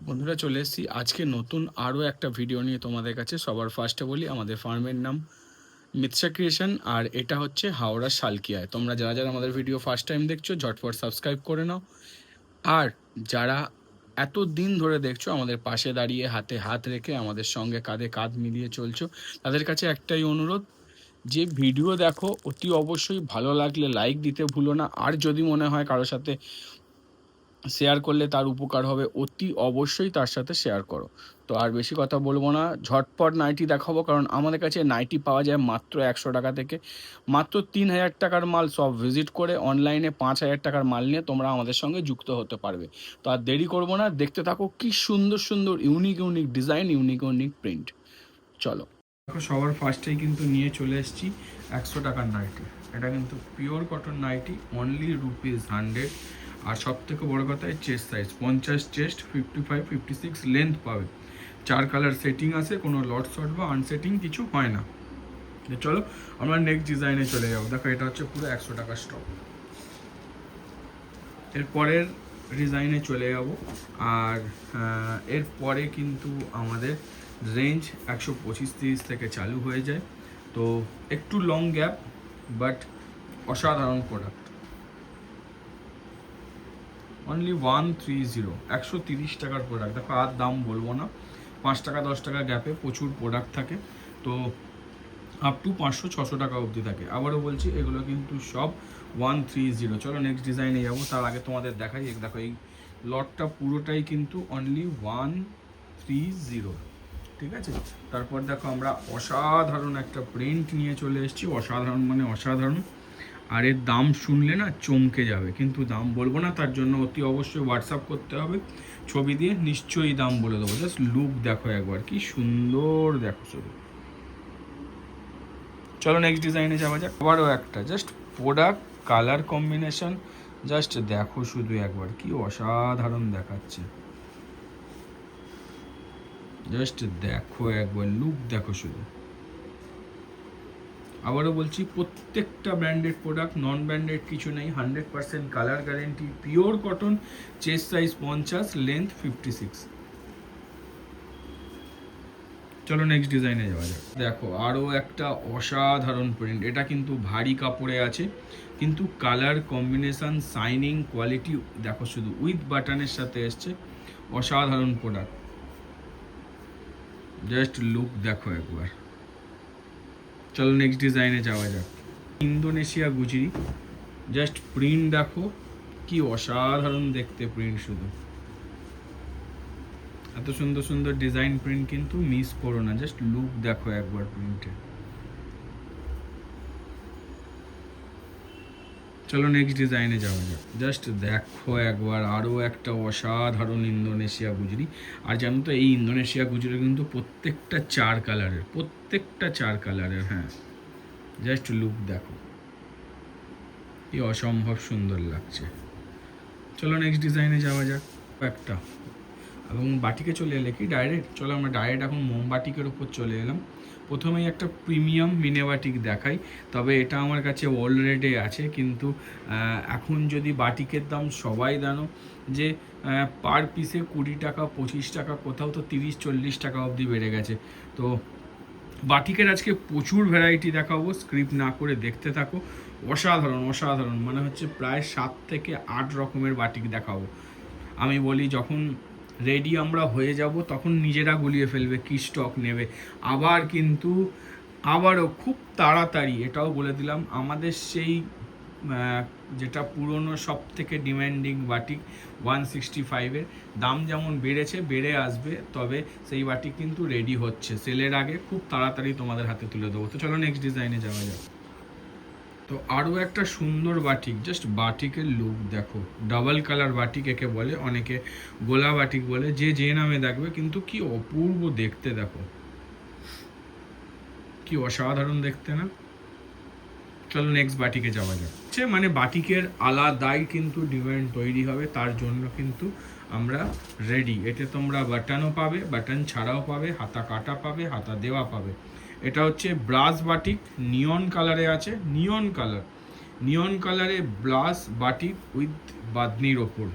বন্ধুরা চলে এসেছি আজকে নতুন আরও একটা ভিডিও নিয়ে তোমাদের কাছে। সবার ফার্স্টে বলি আমাদের ফার্মের নাম মিতসা ক্রিয়েশন, আর এটা হচ্ছে হাওড়া শালকিয়ায়। তোমরা যারা যারা আমাদের ভিডিও ফার্স্ট টাইম দেখছো ঝটপট সাবস্ক্রাইব করে নাও, আর যারা এত দিন ধরে দেখছো আমাদের পাশে দাঁড়িয়ে হাতে হাত রেখে আমাদের সঙ্গে কাঁধে কাঁধ মিলিয়ে চলছো, তাদের কাছে একটাই অনুরোধ, যে ভিডিও দেখো অতি অবশ্যই ভালো লাগলে লাইক দিতে ভুলো না, আর যদি মনে হয় কারোর সাথে শেয়ার করলে তার উপকার হবে অতি অবশ্যই তার সাথে শেয়ার করো। তো আর বেশি কথা বলবো না, ঝটপট নাইটি দেখাবো, কারণ আমাদের কাছে নাইটি পাওয়া যায় মাত্র 100 টাকা থেকে। মাত্র 3000 টাকার মাল সব ভিজিট করে অনলাইনে 5000 টাকার মাল নিয়ে তোমরা আমাদের সঙ্গে যুক্ত হতে পারবে। তো আর দেরি করবো না, দেখতে থাকো কি সুন্দর সুন্দর unique unique design, unique unique print. চলো দেখো, সবার ফার্স্টেই কিন্তু নিয়ে চলে এসেছি 100 টাকার নাইটি। এটা কিন্তু পিওর কটন নাইটি, অনলি ₹100। আর সব থেকে বড় কথা, চেস্ট সাইজ 50 চেস্ট, 55 56 লেন্থ পাবে। 4 কালার সেটিং আছে, কোনো লট শট বা আনসেটিং কিছু হয় না। চলো আমরা নেক্সট ডিজাইনে চলে যাবো। দেখো এটা হচ্ছে পুরো 100 টাকার স্টক। এরপরের ডিজাইনে চলে যাব। আর এরপরে কিন্তু আমাদের রেঞ্জ 125-30 থেকে চালু হয়ে যায়। তো একটু লং গ্যাপ, বাট অসাধারণ প্রোডাক্ট। অনলি 130, 130 টাকার প্রোডাক্ট। দেখো আর দাম বলবো না, 5 টাকা 10 টাকা গ্যাপে প্রচুর প্রোডাক্ট থাকে। তো আপ টু 500-600 টাকা অবধি থাকে। আবারও বলছি, এগুলো কিন্তু সব 130। চলো নেক্সট ডিজাইনে যাবো, তার আগে তোমাদের দেখাই। দেখো এই লটটা পুরোটাই কিন্তু অনলি 130, ঠিক আছে। তারপর দেখো আমরা অসাধারণ একটা প্রিন্ট নিয়ে চলে এসেছি। অসাধারণ মানে অসাধারণ, আর এর দাম শুনলে না চমকে যাবে, কিন্তু দাম বলবো না, তার জন্য অতি অবশ্যই হোয়াটসঅ্যাপ করতে হবে, ছবি দিয়ে নিশ্চয়ই দাম বলে দেবো। জাস্ট লুক দেখো একবার, কি সুন্দর দেখো শুধু। চলো নেক্সট ডিজাইনে যাওয়া যাক। আবারও একটা just product colour combination, just দেখো শুধু একবার, কি অসাধারণ দেখাচ্ছে। জাস্ট দেখো একবার, লুক দেখো শুধু। আবারও বলছি, প্রত্যেকটা ব্র্যান্ডেড প্রোডাক্ট, নন ব্র্যান্ডেড কিছু নেই। 100% colour guarantee, pure cotton, chest size 50, length 56। চলো নেক্সট ডিজাইনে যাওয়া যাক। দেখো আরও একটা অসাধারণ প্রিন্ট। এটা কিন্তু ভারী কাপড়ে আছে, কিন্তু কালার কম্বিনেশন, শাইনিং, কোয়ালিটি দেখো শুধু, উইথ বাটনের সাথে এসছে। অসাধারণ প্রোডাক্ট, জাস্ট লুক দেখো একবার। চলো নেক্সট ডিজাইনে যাওয়া যাক। ইন্দোনেশিয়া গুজরি, জাস্ট প্রিন্ট দেখো, কি অসাধারণ দেখতে প্রিন্ট শুধু। এত সুন্দর সুন্দর ডিজাইন প্রিন্ট কিন্তু মিস করো না, জাস্ট লুক দেখো একবার প্রিন্টে। চলো নেক্সট ডিজাইনে যাওয়া যাক। জাস্ট দেখো একবার, আরও একটা অসাধারণ ইন্দোনেশিয়া গুজরি। আর জানো তো, এই ইন্দোনেশিয়া গুজরি কিন্তু প্রত্যেকটা 4 কালারের, প্রত্যেকটা 4 কালারের। হ্যাঁ, জাস্ট লুক দেখো, কি অসম্ভব সুন্দর লাগছে। চলো নেক্সট ডিজাইনে যাওয়া যাক। একটা এবং বাটিকে চলে এলে কি ডাইরেক্ট, চলো আমরা ডাইরেক্ট এখন মোমবাটিকের উপর চলে এলাম। প্রথমেই একটা প্রিমিয়াম মিনে বাটিক দেখাই, তবে এটা আমার কাছে অলরেডি আছে, কিন্তু এখন যদি বাটিকের দাম সবাই জানো যে পার পিসে 20 টাকা 25 টাকা, কোথাও তো 30-40 টাকা অবধি বেড়ে গেছে। তো বাটিকের আজকে প্রচুর ভ্যারাইটি দেখাবো, স্ক্রিপ্ট না করে দেখতে থাকো। অসাধারণ অসাধারণ, মানে হচ্ছে প্রায় 7 থেকে 8 রকমের বাটিক দেখাবো। আমি বলি, যখন রেডি আমরা হয়ে যাব তখন নিজেরা গুলিয়ে ফেলবে কি স্টক নেবে। আবার কিন্তু আবারও খুব তাড়াতাড়ি, এটাও বলে দিলাম, আমাদের সেই যেটা পুরনো সব থেকে ডিম্যান্ডিং বাটিক 165-এর দাম যেমন বেড়েছে, বেড়ে আসবে, তবে সেই বাটিক কিন্তু রেডি হচ্ছে সেলের আগে, খুব তাড়াতাড়ি তোমাদের হাতে তুলে দেবো। তো চলো নেক্সট ডিজাইনে যাওয়া যাক। তো আরও একটা সুন্দর বাটিক, জাস্ট বাটিকের লুক দেখো। ডাবল কালার বাটিক একে বলে, অনেকে গোলা বাটিক বলে, যে যে নামে দেখবে, কিন্তু কি অপূর্ব দেখতে দেখো, কি অসাধারণ দেখতে না। চলো নেক্সট বাটিকে যাওয়া যাক। মানে বাটিকের আলাদাই কিন্তু ডিমান্ড তৈরি হবে, তার জন্য কিন্তু আমরা রেডি। এতে তোমরা বাটনও পাবে, বাটন ছাড়াও পাবে, হাতা কাটা পাবে, হাতা দেওয়া পাবে। এটা হচ্ছে ব্রাশ বাটিক, নিয়ন কালারে আছে, নিয়ন কালারে ব্রাশ বাটিক উইথ বাদনির ওপর।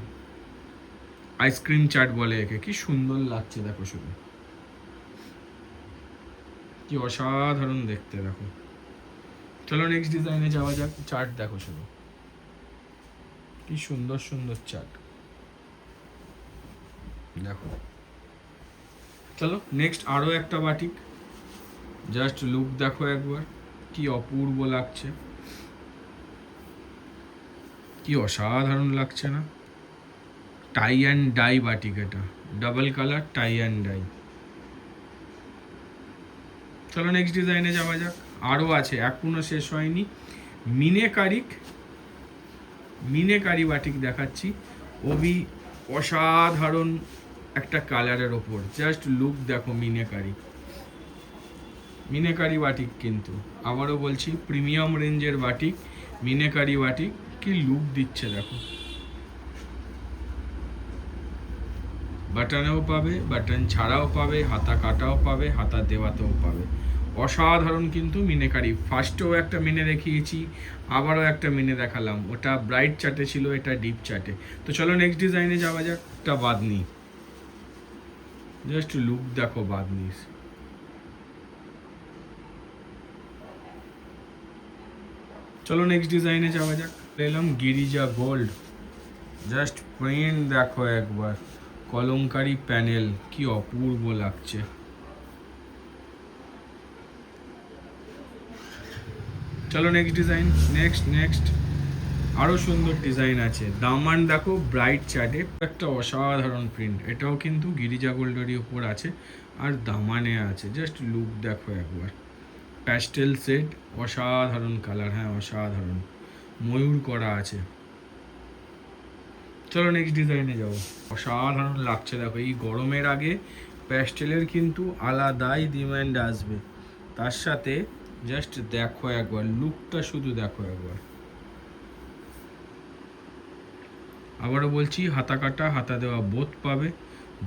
আইসক্রিম চাট বলে একে, কি সুন্দর লাগছে দেখো শুধু, কি অসাধারণ দেখতে দেখো। চলো নেক্সট ডিজাইনে যাওয়া যাক। চার্ট দেখো শুধু, কি সুন্দর সুন্দর চার্ট দেখো। চলো নেক্সট আরো একটা বাটিক, জাস্ট লুক দেখো একবার, কি অপূর্ব লাগছে, কি অসাধারণ লাগছে না। টাই অ্যান্ড ডাই বাটিক, এটা double colour tie and dye. চলো নেক্সট ডিজাইনে যাওয়া যাক। আরও আছে, এখনো শেষ হয়নি। মিনেকারি বাটিক দেখাচ্ছি, ওবি অসাধারণ একটা কালারের ওপর, জাস্ট লুক দেখো। মিনেকারি বাটিক, কিন্তু আবারও বলছি প্রিমিয়াম রেঞ্জের বাটিক, মিনেকারি বাটিক, কি লুক দিচ্ছে দেখো। বাটনেও পাবে, বাটন ছাড়াও পাবে, হাতা কাটাও পাবে, হাতা দেওয়াতেও পাবে। অসাধারণ কিন্তু মিনেকারি। ফার্স্টেও একটা মিনে দেখিয়েছি, আবারও একটা মিনে দেখালাম, ওটা ব্রাইট চাটে ছিল, এটা ডিপ চাটে। তো চলো নেক্সট ডিজাইনে যাওয়া যাক। একটা বাদনি, জাস্ট লুক দেখো বাদনি। চলো নেক্সট ডিজাইনে যাওয়া যাক। পেলাম গিরিজা গোল্ড, জাস্ট প্রিন্ট দেখো একবার, কলমকারি প্যানেল, কি অপূর্ব লাগছে। চলো নেক্সট ডিজাইন, নেক্সট আরও সুন্দর ডিজাইন আছে। দামান দেখো ব্রাইট চার্টে, একটা অসাধারণ প্রিন্ট, এটাও কিন্তু গিরিজা গোল্ডেরই ওপর আছে আর দামানে আছে, জাস্ট লুক দেখো একবার। প্যাস্টেল সেট, অসাধারণ কালার, হ্যাঁ অসাধারণ, ময়ূর করা আছে। চলো নেক্সট ডিজাইনে যাবো। অসাধারণ লাগছে দেখো, এই গরমের আগে প্যাস্টেলের কিন্তু আলাদাই ডিমান্ড আসবে। তার সাথে জাস্ট দেখো একবার, লুকটা শুধু দেখো একবার। আবারও বলছি, হাতা কাটা হাতা দেওয়া বোথ পাবে,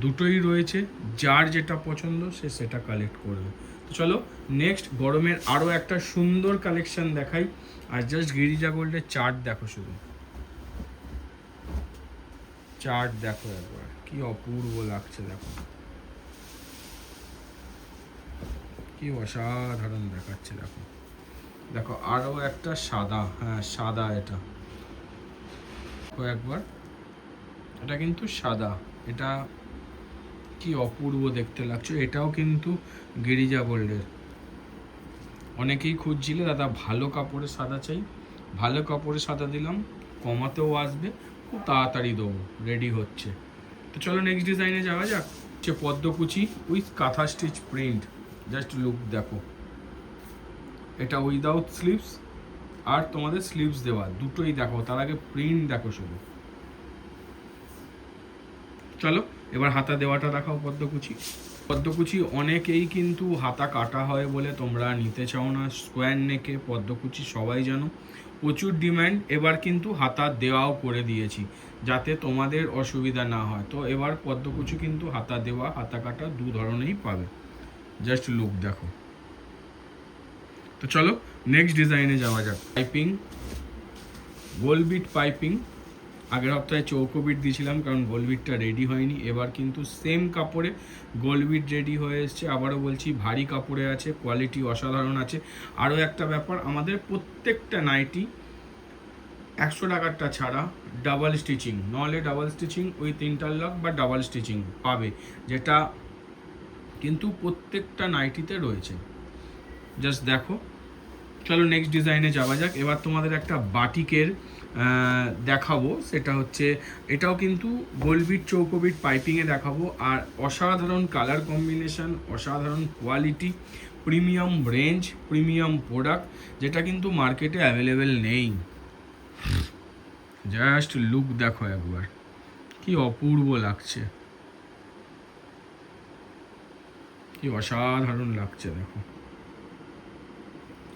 দুটোই রয়েছে, যার যেটা পছন্দ সে সেটা কালেক্ট করবে। তো চলো নেক্সট গরমের আরও একটা সুন্দর কালেকশন দেখাই। আর জাস্ট গিরিজা গোল্ডের চার্ট দেখো শুধু, চার্ট দেখো একবার, কি অপূর্ব লাগছে দেখো, কি অসাধারণ দেখাচ্ছে দেখো। দেখো আরও একটা সাদা, হ্যাঁ সাদা, এটা একবার, এটা কিন্তু সাদা, এটা কি অপূর্ব দেখতে লাগছে। এটাও কিন্তু গিরিজা গোল্ডের। অনেকেই খুঁজছিলে দাদা ভালো কাপড়ে সাদা চাই, ভালো কাপড়ে সাদা দিলাম, কমাতেও আসবে, খুব তাড়াতাড়ি দেবো, রেডি হচ্ছে। তো চলো নেক্সট ডিজাইনে যাওয়া যাক। হচ্ছে পদ্মকুচি উইথ কাঁথা স্টিচ প্রিন্ট, জাস্ট লুক দেখো। এটা উইদাউট স্লিভস আর তোমাদের স্লিভস দেওয়া, দুটোই দেখো। তার আগে প্রিন্ট দেখো শুধু। চলো এবার হাতা দেওয়াটা দেখাও। পদ্মকুচি অনেকেই কিন্তু হাতা কাটা হয় বলে তোমরা নিতে চাও না। স্কোয়ার নেকে পদ্মকুচি সবাই জানো, প্রচুর ডিম্যান্ড। এবার কিন্তু হাতা দেওয়াও করে দিয়েছি যাতে তোমাদের অসুবিধা না হয়। তো এবার পদ্মকুচি কিন্তু হাতা দেওয়া হাতা কাটা দু ধরনেরই পাবে, জাস্ট লুক দেখো। তো চলো নেক্সট ডিজাইনে যাওয়া যাক। পাইপিং, গোলবিট পাইপিং। আগের সপ্তাহে চৌকো বিট দিয়েছিলাম কারণ গোলবিটটা রেডি হয়নি। এবার কিন্তু সেম কাপড়ে গোলবিট রেডি হয়ে এসছে। আবারও বলছি ভারী কাপড়ে আছে, কোয়ালিটি অসাধারণ আছে। আরও একটা ব্যাপার, আমাদের প্রত্যেকটা নাইটি 100 টাকারটা ছাড়া ডাবল স্টিচিং, নলে ডাবল স্টিচিং উইথ ইন্টারলক বা ডাবল স্টিচিং পাবে, যেটা কিন্তু প্রত্যেকটা নাইটিতে রয়েছে। জাস্ট দেখো। চলো নেক্সট ডিজাইনে যাওয়া যাক। এবার তোমাদের একটা বাটিকের দেখাবো, সেটা হচ্ছে এটাও কিন্তু গোলবিট চৌকোবিট পাইপিংয়ে দেখাবো। আর অসাধারণ কালার কম্বিনেশন, অসাধারণ quality, premium range, premium product, যেটা কিন্তু মার্কেটে অ্যাভেলেবেল নেই। জাস্ট লুক দেখো একবার, কি অপূর্ব লাগছে, কি অসাধারণ লাগছে দেখো।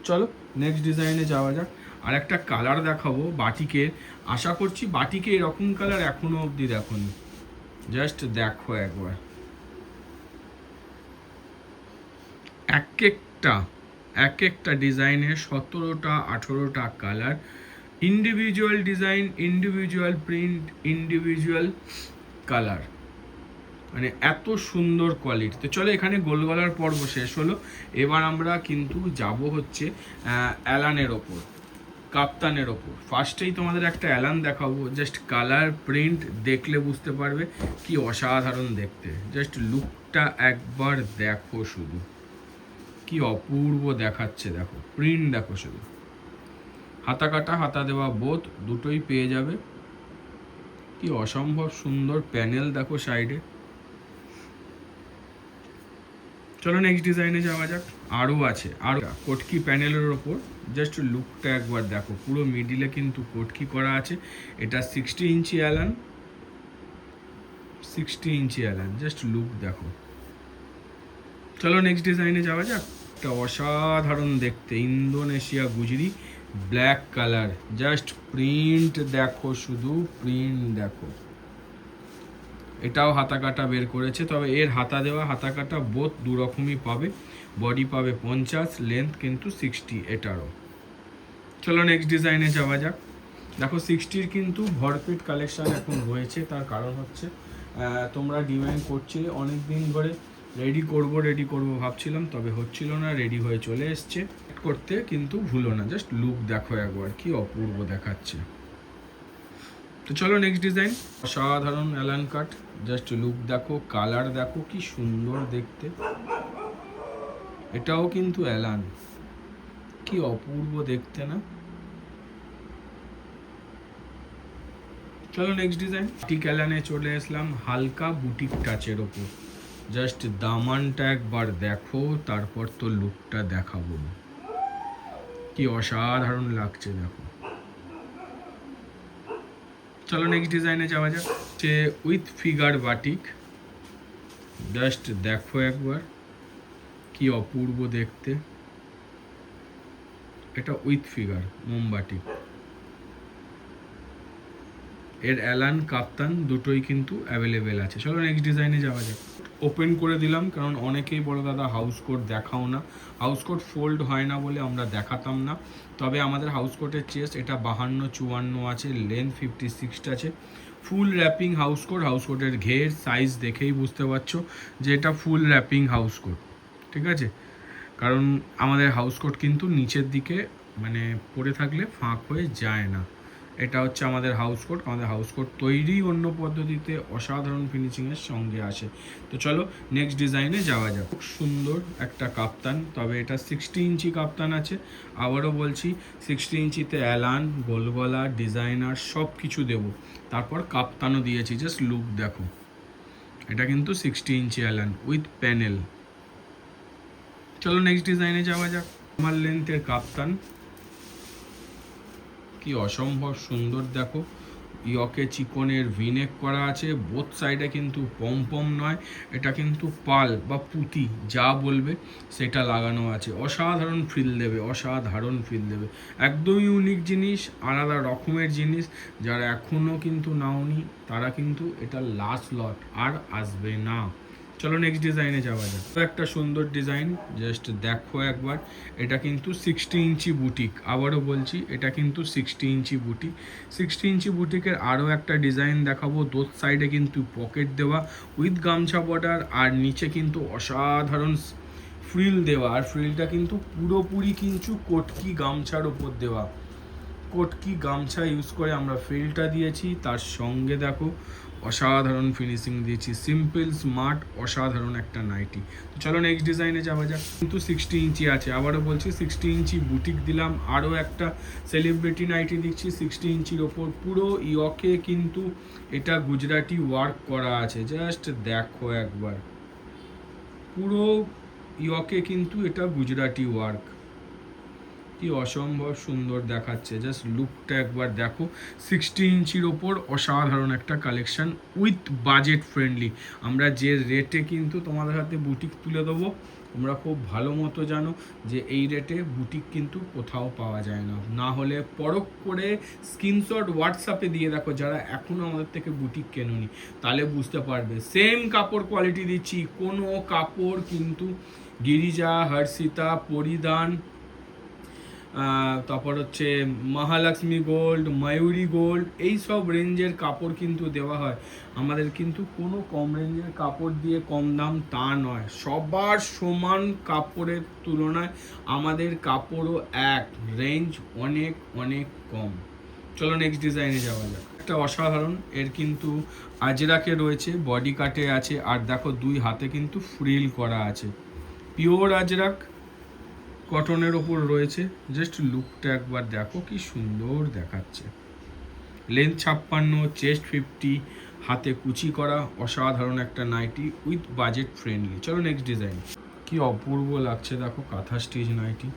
চলো নেক্সট ডিজাইনে যাওয়া যাক। আর একটা কালার দেখাবো বাটিকের, আশা করছি বাটিকে এরকম কালার এখনো অবধি দেখোনি, জাস্ট দেখো একবার। এক একটা ডিজাইনে 17টা 18টা colour, individual design, individual print, individual colour, মানে এত সুন্দর কোয়ালিটি। তো চলো এখানে গোল গলার পর্ব শেষ হলো, এবার আমরা কিন্তু যাব হচ্ছে অ্যালানের ওপর, কাপ্তানের ওপর। ফার্স্টেই তোমাদের একটা অ্যালান দেখাবো, জাস্ট কালার প্রিন্ট দেখলে বুঝতে পারবে কি অসাধারণ দেখতে। জাস্ট লুকটা একবার দেখো শুধু, কি অপূর্ব দেখাচ্ছে, দেখো প্রিন্ট দেখো শুধু, হাতা কাটা হাতা দেওয়া বোথ দুটোই পেয়ে যাবে। কি অসম্ভব সুন্দর প্যানেল দেখো সাইডে। চলো নেক্সট ডিজাইনে যাওয়া যাক। আরও আছে, আরও কোটকি প্যানেলের ওপর, জাস্ট লুকটা একবার দেখো, পুরো মিডিলে কিন্তু কোটকি করা আছে। এটা 60 ইঞ্চি অ্যালান, 60 ইঞ্চি অ্যালান, জাস্ট লুক দেখো। চলো নেক্সট ডিজাইনে যাওয়া যাক। একটা অসাধারণ দেখতে Indonesia Gujri black colour, just print দেখো শুধু, প্রিন্ট দেখো। এটাও হাতা কাটা বের করেছে, তবে এর হাতা দেওয়া হাতা কাটা বোথ দু রকমই পাবে। বডি পাবে 50, লেন্থ কিন্তু 60 এটারও। চলো নেক্সট ডিজাইনে যাওয়া যাক। দেখো 60-র কিন্তু ভরপেট কালেকশন এখন রয়েছে, তার কারণ হচ্ছে তোমরা ডিমান্ড করছিলে অনেক দিন ধরে, রেডি করব ভাবছিলাম, তবে হচ্ছিল না, রেডি হয়ে চলে এসছে। করতে কিন্তু ভুলো না, জাস্ট লুক দেখো একবার, কি অপূর্ব দেখাচ্ছে। তো চলো নেক্সট ডিজাইন, অসাধারণ অ্যালান কাট, জাস্ট লুক দেখো, কালার দেখো কি সুন্দর দেখতে। এটাও কিন্তু অ্যালান, কি অপূর্ব দেখতে না। চলো নেক্সট ডিজাইন, বুটিক অ্যালানে চলে আসলাম, হালকা বুটিক টাচের ওপর। জাস্ট দামানটা একবার দেখো, তারপর তো লুকটা দেখাবো, কি অসাধারণ লাগছে দেখো। চলো নেক্সট ডিজাইনে যাওয়া যাক, যে উইথ ফিগার বাটিক, জাস্ট দেখো একবার, কি অপূর্ব দেখতে। এটা উইথ ফিগার মোমবাটিক, এর অ্যালান কাপ্তান দুটোই কিন্তু অ্যাভেলেবেল আছে। চলো নেক্সট ডিজাইনে যাওয়া যাক। ওপেন করে দিলাম, কারণ অনেকেই বড় দাদা হাউস কোট দেখাও না, হাউস কোট ফোল্ড হয় না বলে আমরা দেখাতাম না। তবে আমাদের হাউস কোটের চেস্ট এটা 52-54 আছে, লেন্থ 56 আছে, ফুল র্যাপিং হাউস কোট। হাউস কোটের ঘের সাইজ দেখেই বুঝতে পারছো যে এটা ফুল র্যাপিং হাউস কোট, ঠিক আছে। কারণ আমাদের হাউস কোট কিন্তু নিচের দিকে মানে পরে থাকলে ফাঁক হয়ে যায় না। এটা হচ্ছে আমাদের হাউস কোট। আমাদের হাউস কোট তৈরি অন্য পদ্ধতিতে অসাধারণ ফিনিশিংয়ের সঙ্গে আসে। তো চলো নেক্সট ডিজাইনে যাওয়া যাক। খুব সুন্দর একটা কাপ্তান, তবে এটা 60 ইঞ্চি কাপ্তান আছে। আবারও বলছি 60 ইঞ্চিতে অ্যালান, গোলগলা, ডিজাইনার সব কিছু দেবো, তারপর কাপ্তানও দিয়েছি, জাস্ট লুক দেখো। এটা কিন্তু 60 ইঞ্চি অ্যালান উইথ প্যানেল। চলো নেক্সট ডিজাইনে যাওয়া যাক। আমার লেন্থের কাপ্তান, কি অসম্ভব সুন্দর দেখো। ইয়কে চিকনের ভিনেক করা আছে, বোথ সাইডে কিন্তু পম নয়, এটা কিন্তু পাল বা পুঁতি যা বলবে সেটা লাগানো আছে। অসাধারণ ফিল দেবে, অসাধারণ ফিল দেবে, একদমই ইউনিক জিনিস, আলাদা রকমের জিনিস। যারা এখনও কিন্তু নাওনি তারা কিন্তু এটা লাস্ট লট, আর আসবে না। চলো নেক্সট ডিজাইনে যাওয়া যাক। একটা সুন্দর ডিজাইন, জাস্ট দেখো একবার। এটা কিন্তু 60 ইঞ্চি বুটিক, আবারও বলছি এটা কিন্তু 60 ইঞ্চি বুটিক। 60 ইঞ্চি বুটিকের আরও একটা ডিজাইন দেখাবো, দোর সাইডে কিন্তু পকেট দেওয়া উইথ গামছা বর্ডার, আর নিচে কিন্তু অসাধারণ ফ্রিল দেওয়া, আর ফ্রিলটা কিন্তু পুরোপুরি কিন্তু কোটকি গামছার ওপর দেওয়া। কোটকি গামছা ইউজ করে আমরা ফ্রিলটা দিয়েছি, তার সঙ্গে দেখো অসাধারণ ফিনিশিং দিয়েছি, সিম্পল স্মার্ট অসাধারণ একটা নাইটি। তো চলো নেক্সট ডিজাইনে যাওয়া যাক। কিন্তু 60 ইঞ্চি আছে, আবারও বলছি 60 ইঞ্চি বুটিক দিলাম, আরও একটা সেলিব্রিটি নাইটি দিচ্ছি 60 ইঞ্চির ওপর। পুরো ইয়কে কিন্তু এটা গুজরাটি ওয়ার্ক করা আছে, জাস্ট দেখো একবার, পুরো ইয়কে কিন্তু এটা গুজরাটি ওয়ার্ক, কি অসম্ভব সুন্দর দেখাচ্ছে, জাস্ট লুকটা একবার দেখো। 60 ইঞ্চির ওপর অসাধারণ একটা কালেকশন উইথ বাজেট ফ্রেন্ডলি। আমরা যে রেটে কিন্তু তোমাদের হাতে বুটিক তুলে দেবো, তোমরা খুব ভালো মতো জানো যে এই রেটে বুটিক কিন্তু কোথাও পাওয়া যায় না। না হলে পরখ করে স্ক্রিনশট হোয়াটসঅ্যাপে দিয়ে দেখো, যারা এখনও আমাদের থেকে বুটিক কেনোনি, তাহলে বুঝতে পারবে। সেম কাপড় কোয়ালিটি দিচ্ছি, কোনো কাপড় কিন্তু গিরিজা, হর্ষিতা, পরিধান, তারপর হচ্ছে মহালক্ষ্মী গোল্ড, ময়ূরী গোল্ড, এই সব রেঞ্জের কাপড় কিন্তু দেওয়া হয়। আমাদের কিন্তু কোনো কম রেঞ্জের কাপড় দিয়ে কম দাম তা নয়, সবার সমান কাপড়ের তুলনায় আমাদের কাপড়ও এক, রেঞ্জ অনেক অনেক কম। চলো নেক্সট ডিজাইনে যাওয়া যাক। একটা অসাধারণ, এর কিন্তু আজরাকে রয়েছে, বডি কাটে আছে, আর দেখো দুই হাতে কিন্তু ফ্রিল করা আছে, পিওর আজরাক কটনের ওপর রয়েছে। জাস্ট লুকটা একবার দেখো কি সুন্দর দেখাচ্ছে। লেন্থ 56, চেস্ট 50, হাতে কুচি করা, অসাধারণ একটা নাইটি উইথ বাজেট ফ্রেন্ডলি। চলো নেক্সট ডিজাইন। কি অপূর্ব লাগছে দেখো, kantha stitch nightie,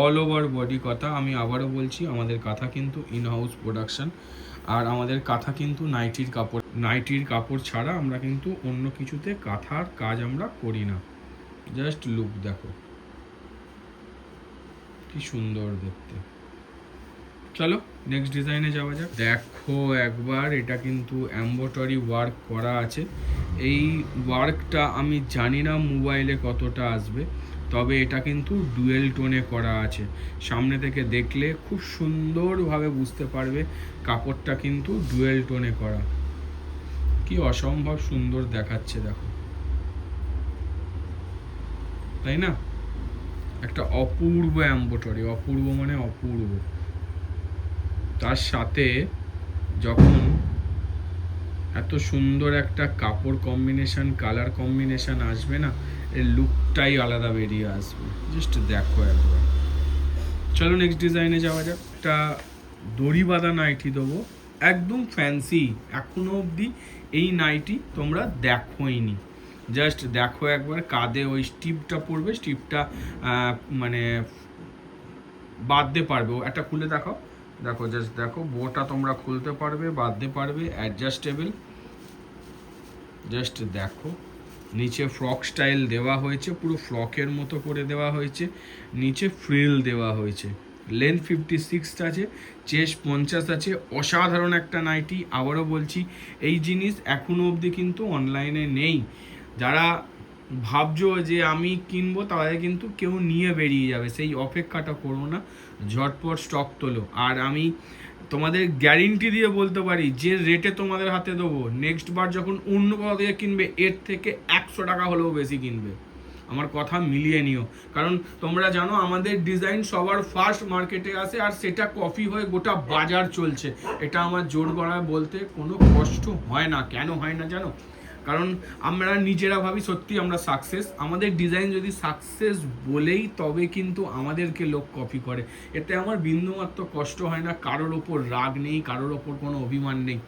all over body kantha. আমি আবারও বলছি, আমাদের কাঁথা কিন্তু ইন হাউস প্রোডাকশন, আর আমাদের কাঁথা কিন্তু নাইটির কাপড় ছাড়া আমরা কিন্তু অন্য কিছুতে কাঁথার কাজ আমরা করি না। জাস্ট লুক দেখো কি সুন্দর দেখতে। চলো নেক্সট ডিজাইনে যাওয়া যাক। দেখো একবার, এটা কিন্তু এমব্রয়ডারি ওয়ার্ক করা আছে। এই ওয়ার্কটা আমি জানি না মোবাইলে কতটা আসবে, তবে এটা কিন্তু ডুয়েল টোনে করা আছে। সামনে থেকে দেখলে খুব সুন্দরভাবে বুঝতে পারবে কাপড়টা কিন্তু ডুয়েল টোনে করা। কি অসম্ভব সুন্দর দেখাচ্ছে দেখো, তাই না? একটা অপূর্ব এমব্রয়ডারি, অপূর্ব মানে অপূর্ব। তার সাথে যখন এত সুন্দর একটা কাপড় কম্বিনেশন, কালার কম্বিনেশন আসবে না, এর লুকটাই আলাদা বেরিয়ে আসবে। জাস্ট দেখো একবার। চলো নেক্সট ডিজাইনে যাওয়া যাক। একটা দড়ি বাঁধা নাইটি দেবো, একদম ফ্যান্সি। এখনো অবধি এই নাইটি তোমরা দেখোইনি। জাস্ট দেখো একবার, কাঁধে ওই স্টিপটা পড়বে, স্টিপটা মানে বাঁধতে পারবে। একটা খুলে দেখো, দেখো জাস্ট দেখো, বোটা তোমরা খুলতে পারবে, বাঁধতে পারবে, অ্যাডজাস্টেবল। জাস্ট দেখো, নিচে ফ্রক স্টাইল দেওয়া হয়েছে, পুরো ফ্রকের মতো করে দেওয়া হয়েছে, নিচে ফ্রিল দেওয়া হয়েছে। লেন্থ 56 আছে, চেস্ট 50 আছে। অসাধারণ একটা নাইটি। আবারও বলছি, এই জিনিস এখনো অবধি কিন্তু অনলাইনে নেই। যারা ভাবছো যে আমি কিনবো, তাদের কিন্তু কেউ নিয়ে বেরিয়ে যাবে, সেই অপেক্ষাটা করো না, ঝটপট স্টক তোলো। আর আমি তোমাদের গ্যারেন্টি দিয়ে বলতে পারি, যে রেটে তোমাদের হাতে দেবো, নেক্সট বার যখন অন্য কোথাও থেকে কিনবে, এর থেকে 100 টাকা হলেও বেশি কিনবে। আমার কথা মিলিয়ে নিও, কারণ তোমরা জানো আমাদের ডিজাইন সবার ফার্স্ট মার্কেটে আসে, আর সেটা কপি হয়ে গোটা বাজার চলছে। এটা আমার জোর গলায় বলতে কোনো কষ্ট হয় না। কেন হয় না জানো? কারণ আমরা নিজেরা ভাবি সত্যি আমরা সাকসেস, আমাদের ডিজাইন যদি সাকসেস বলেই তবে কিন্তু আমাদেরকে লোক কপি করে। এতে আমার বিন্দুমাত্র কষ্ট হয় না, কারোর ওপর রাগ নেই, কারোর ওপর কোনো অভিমান নেই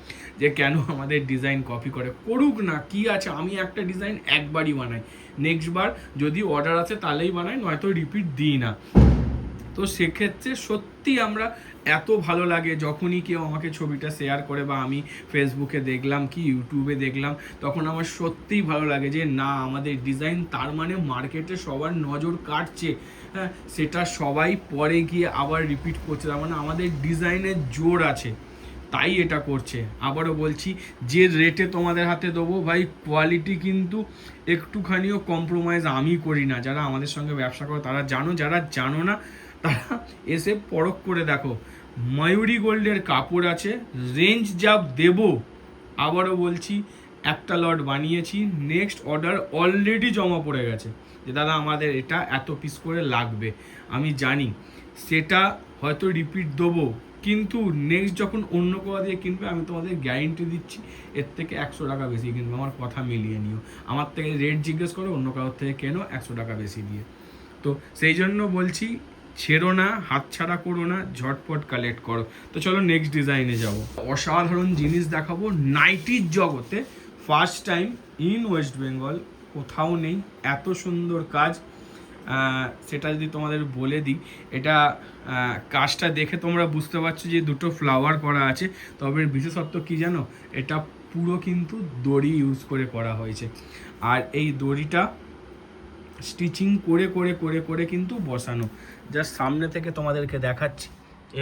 যে কেন আমাদের ডিজাইন কপি করে। করুক না, কি আছে, আমি একটা ডিজাইন একবারই বানাই, নেক্সট বার যদি অর্ডার আছে তাহলেই বানাই, নয়তো রিপিট দিই না। তো সেক্ষেত্রে সত্যি আমরা এত ভালো লাগে যখনই কেউ আমাকে ছবিটা শেয়ার করে, বা আমি ফেসবুকে দেখলাম কি ইউটিউবে দেখলাম, তখন আমার সত্যিই ভালো লাগে যে না, আমাদের ডিজাইন তার মানে মার্কেটে সবার নজর কাটছে। হ্যাঁ, সেটা সবাই পরে গিয়ে আবার রিপিট করছে, তার মানে আমাদের ডিজাইনের জোর আছে, তাই এটা করছে। আবারও বলছি, যে রেটে তোমাদের হাতে দেবো ভাই, কোয়ালিটি কিন্তু একটুখানিও কম্প্রোমাইজ আমি করি না। যারা আমাদের সঙ্গে ব্যবসা করো তারা জানো, যারা জানো না তারা এসে পরখ করে দেখো। ময়ূরী গোল্ডের কাপড় আছে, রেঞ্জ যা দেব, আবারও বলছি, একটা লট বানিয়েছি, নেক্সট অর্ডার অলরেডি জমা পড়ে গেছে যে দাদা আমাদের এটা এত পিস করে লাগবে। আমি জানি সেটা হয়তো রিপিট দেবো, কিন্তু নেক্সট যখন অন্য কোথাও দিয়ে কিনবে, আমি তোমাদের গ্যারেন্টি দিচ্ছি এর থেকে 100 টাকা বেশি কিনবে। আমার কথা মিলিয়ে নিও, আমার থেকে রেট জিজ্ঞেস করো, অন্য কারোর থেকে কেনো 100 টাকা বেশি দিয়ে। তো সেই জন্য বলছি, ছেড়ো না, হাতছাড়া করো না, ঝটপট কালেক্ট করো। তো চলো নেক্সট ডিজাইনে যাব। অসাধারণ জিনিস দেখাবো নাইটির জগতে, first time in West Bengal, কোথাও নেই এত সুন্দর কাজ। সেটা যদি তোমাদের বলে দিই, এটা কাজটা দেখে তোমরা বুঝতে পারছো যে দুটো ফ্লাওয়ার করা আছে, তবে বিশেষত্ব কি জানো, এটা পুরো কিন্তু দড়ি ইউজ করে করা হয়েছে। আর এই দড়িটা স্টিচিং করে করে করে করে কিন্তু বসানো। জাস্ট সামনে থেকে তোমাদেরকে দেখাচ্ছি,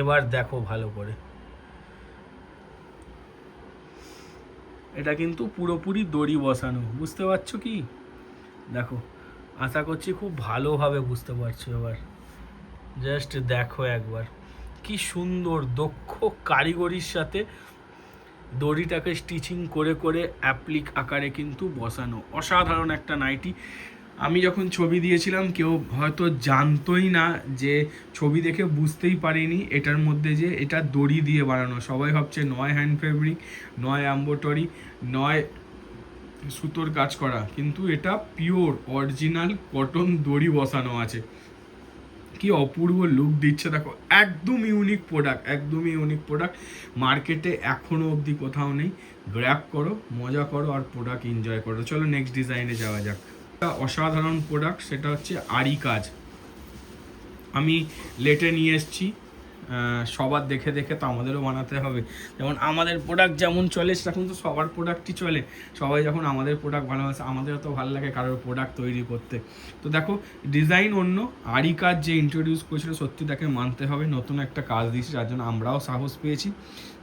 এবার দেখো ভালো করে। এটা কিন্তু পুরোপুরি দড়ি বসানো, বুঝতে পারছো কি? দেখো, আশা করছি খুব ভালোভাবে বুঝতে পারছো। এবার জাস্ট দেখো একবার কি সুন্দর দক্ষ কারিগরির সাথে দড়িটাকে স্টিচিং করে করে অ্যাপ্লিক আকারে কিন্তু বসানো, অসাধারণ একটা নাইটি। আমি যখন ছবি দিয়েছিলাম কেউ হয়তো জানতোই না, যে ছবি দেখে বুঝতেই পারিনি এটার মধ্যে যে এটা দড়ি দিয়ে বানানো। সবাই ভাবছে নয় হ্যান্ড ফেব্রিক, নয় এম্বোটারি, নয় সুতোর কাজ করা, কিন্তু এটা পিওর অরিজিনাল কটন দড়ি বসানো আছে। কি অপূর্ব লুক দিচ্ছে দেখো, একদম ইউনিক প্রোডাক্ট, একদমই ইউনিক প্রোডাক্ট। মার্কেটে এখনো অবধি কোথাও নেই। গ্র্যাব করো, মজা করো আর প্রোডাক্ট এনজয় করো। চলো নেক্সট ডিজাইনে যাওয়া যাক। একটা অসাধারণ প্রোডাক্ট, সেটা হচ্ছে আরি কাজ। আমি লেটে নিয়ে এসেছি, সবার দেখে দেখে তো আমাদেরও বানাতে হবে। যেমন আমাদের প্রোডাক্ট যেমন চলে সেরকম তো সবার প্রোডাক্টই চলে। সবাই যখন আমাদের প্রোডাক্ট ভালোবাসে, আমাদেরও তো ভালো লাগে কারোর প্রোডাক্ট তৈরি করতে। তো দেখো ডিজাইন অন্য, আরি কাজ যে ইন্ট্রোডিউস করেছিল সত্যি তাকে মানতে হবে, নতুন একটা কাজ দিয়েছে, যার জন্য আমরাও সাহস পেয়েছি।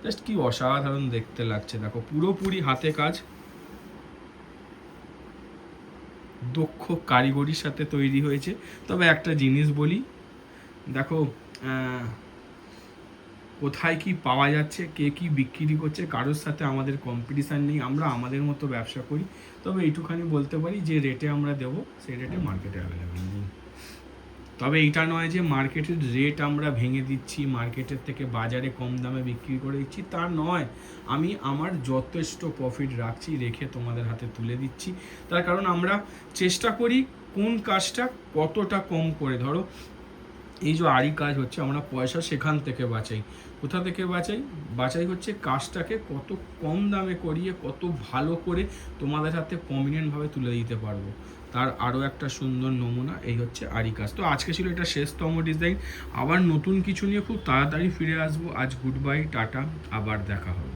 জাস্ট কি অসাধারণ দেখতে লাগছে দেখো, পুরোপুরি হাতে কাজ, দক্ষ কারিগরির সাথে তৈরি হয়েছে। তবে একটা জিনিস বলি, দেখো কোথায় কি পাওয়া যাচ্ছে, কে কি বিক্রি করছে, কারোর সাথে আমাদের কম্পিটিশান নেই, আমরা আমাদের মতো ব্যবসা করি। তবে এইটুখানি বলতে পারি, যে রেটে আমরা দেবো সেই রেটে মার্কেটে অ্যাভেলেবেল নেই। তবে এইটা নয় যে মার্কেটের রেট আমরা ভেঙে দিচ্ছি, মার্কেটের থেকে বাজারে কম দামে বিক্রি করে দিচ্ছি, তা নয়। আমি আমার যথেষ্ট প্রফিট রাখছি, রেখে তোমাদের হাতে তুলে দিচ্ছি। তার কারণ আমরা চেষ্টা করি কোন কাজটা কতটা কম করে, ধরো এই যে আরি কাজ হচ্ছে, আমরা পয়সা সেখান থেকে বাঁচাই। কোথা থেকে বাঁচাই হচ্ছে কাজটাকে কত কম দামে করিয়ে কত ভালো করে তোমাদের হাতে প্রমিনেন্টভাবে তুলে দিতে পারবো, তার আরও একটা সুন্দর নমুনা এই হচ্ছে আরি কাজ। তো আজকে ছিল এটা শেষতম ডিজাইন। আবার নতুন কিছু নিয়ে খুব তাড়াতাড়ি ফিরে আসবো। আজ গুড বাই, টাটা, আবার দেখা হবে।